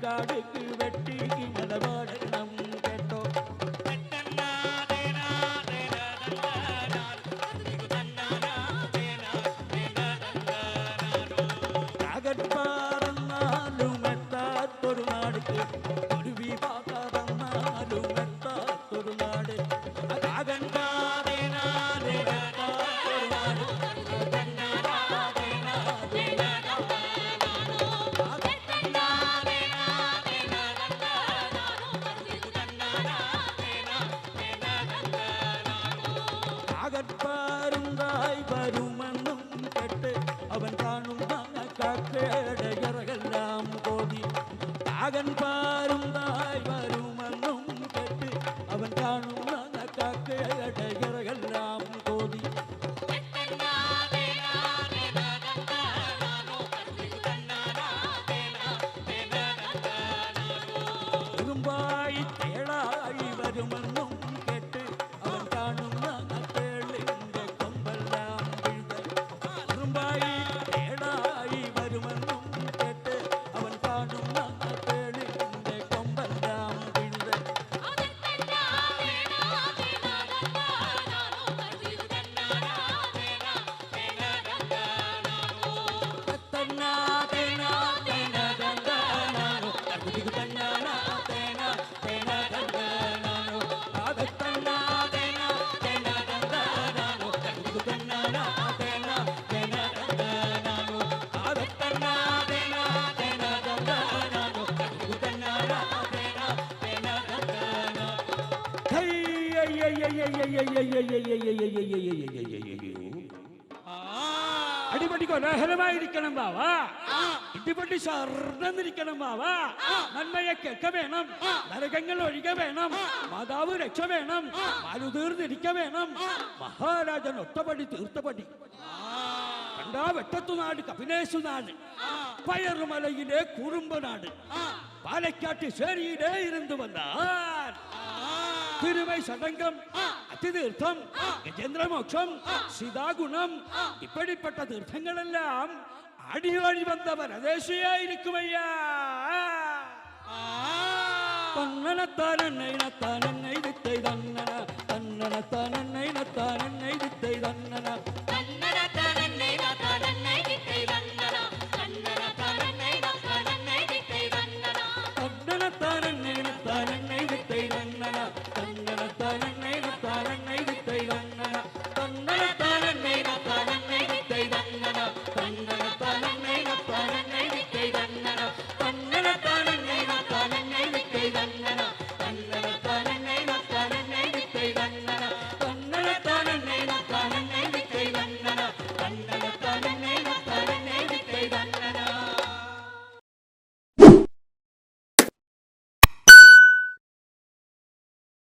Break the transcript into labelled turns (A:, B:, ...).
A: காடுக்கு வெட்டி மலபாடனம் கேட்டோ காகட்பாரன்னாலும் மெத்தாத்தொரு நாடுக்கு குருவி பார்க்காதன்னாலும் மெத்தாத்தொரு நாடு அகற்பாருந்தாய் வருமன்னும் கெட்டு அவன் காணும் காக்கேடையரெல்லாம் கோதி அகன் பாருந்தாய் வருமன்னும் கெட்டு அவன் காணும் காக்கேடையரெல்லாம் கோதி இரும்பாய் தேளாய் வருமன்னும் கெட்டு அவன் காணும் അടിപൊളിക്കോ രഹരമായിരിക്കണം ബാവാ ഇടിപൊളി ശർന്നിരിക്കണം ബാവാ നന്മയെ കേൾക്ക വേണം നരകങ്ങൾ ഒഴിക വേണം മാതാവ് രക്ഷ വേണം മാരുതീർന്നിരിക്ക വേണം മഹാരാജൻ ഒറ്റപടി തീർത്തപടി കണ്ടാ വെട്ടത്തുനാട് കപിലേശുനാട് പയറുമലയിലെ കുറുമ്പനാട് പാലക്കാട്ട് ശേരിയിലെ ഇരുന്നു വന്നാൽ திருமை சடங்கம் அதிதீர்த்தம் கஜேந்திரமோட்சம் சீதாகுணம் இப்படிப்பட்ட தீர்த்தங்கள் எல்லாம் அடி வழி வந்த பரதேசியா இருக்குமையா தன்னனத்தானன்னை நத்தானன்னை வித்தை தன்னன தன்னனத்தானன்னை நத்தானன்